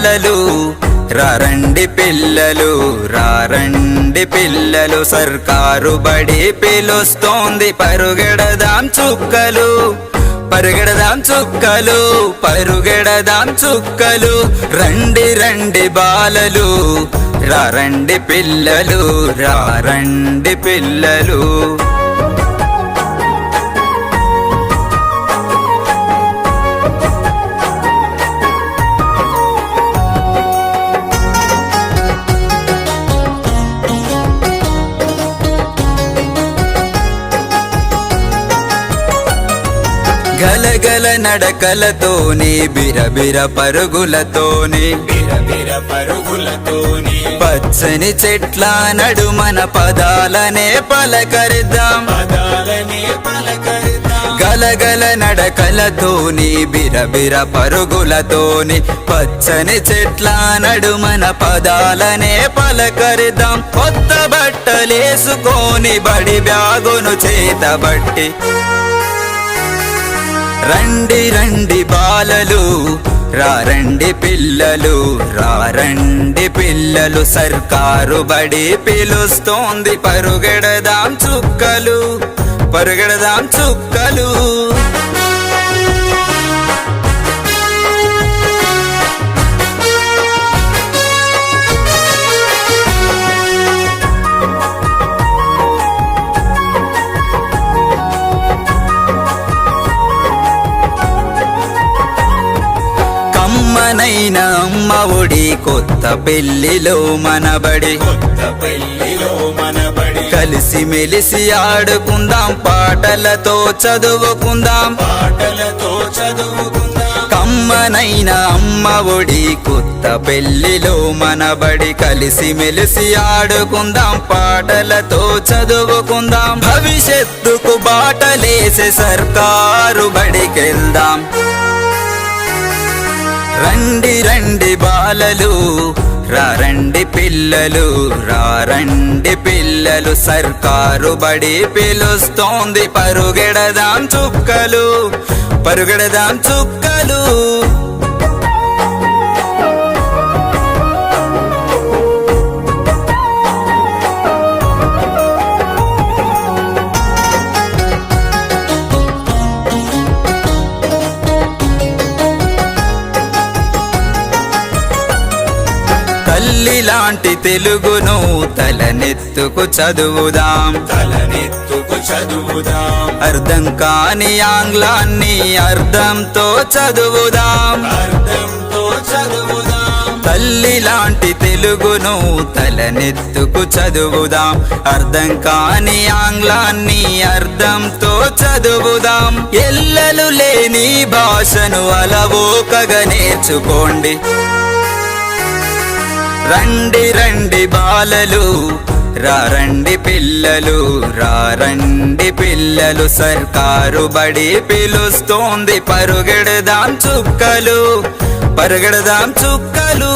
బాలలు రారండి పిల్లలు, రారండి పిల్లలు, సర్కారు బడి పిలుస్తోంది పరుగెడదాం చుక్కలు, పరుగెడదాం చుక్కలు, పరుగెడదాం చుక్కలు. రండి రండి బాలలు, రారండి పిల్లలు, రారండి పిల్లలు. గలగల నడకలతోని బిరబిర పరుగులతోని, బిరబిర పరుగులతోని, పచ్చని చెట్ల నడుమన పదాలనే పలకరిద్దాం, పదాలనే పలకరిద్దాం. గలగల నడకలతోని బిరబిర పరుగులతోని, పచ్చని చెట్ల నడుమన పదాలనే పలకరిద్దాం. కొత్త బట్టలేసుకొని బడి బ్యాగును చేతబట్టి, రండి రండి బాలలు, రారండి పిల్లలు, రారండి పిల్లలు, సర్కారు బడి పిలుస్తోంది పరుగెడదాం చుక్కలు, పరుగెడదాం చుక్కలు. కమ్మనైన అమ్మ ఒడి కొత్త పెళ్లిలో మనబడి, కొత్త పెళ్లిలో మనబడి, కలిసి మెలిసి ఆడుకుందాం, పాటలతో చదువుకుందాం, పాటలతో చదువుకుందాం. కమ్మనైన అమ్మ ఒడి కొత్త పెళ్లిలో మనబడి, కలిసి మెలిసి ఆడుకుందాం, పాటలతో చదువుకుందాం. భవిష్యత్తుకు బాటలేసే సర్కారు బడికెళ్దాం. రండి రండి బాలలు, రారండి పిల్లలు, రారండి పిల్లలు, సర్కారు బడి పిలుస్తోంది పరుగెడదాం చుక్కలు, పరుగెడదాం చుక్కలు. తల్లి లాంటి తెలుగును తలనెత్తుకు చదువుదాం, తలనెత్తుకు చదువుదాం. అర్థం కాని ఆంగ్లాన్ని అర్థంతో చదువుదాం, అర్థంతో చదువుదాం. తల్లి లాంటి తెలుగును తలనెత్తుకు చదువుదాం, అర్థం కాని ఆంగ్లాన్ని అర్థంతో చదువుదాం. ఎల్లలు లేని భాషను అలవోకగా నేర్చుకోండి. రండి రండి బాలలు, రారండి పిల్లలు, రారండి పిల్లలు, సర్కారు బడి పిలుస్తోంది పరుగెడదాం చుక్కలు, పరుగెడదాం చుక్కలు.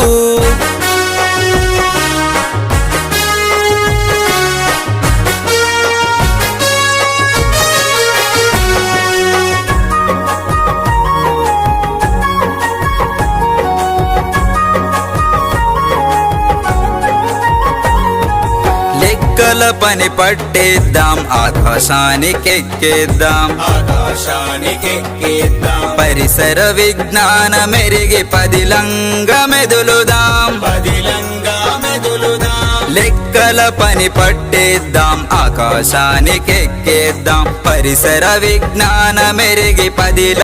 లెక్కల పని పట్టేద్దాం, ఆకాశానికెక్కేద్దాం, ఆకాశానికెక్కేద్దాం. పరిసర విజ్ఞానమెరిగి పదిలంగా మెదులుదాం, పదిలంగా మెదులుదాం. లెక్కల పని పట్టేద్దాం, ఆకాశానికెక్కేద్దాం, పరిసర విజ్ఞానమెరిగి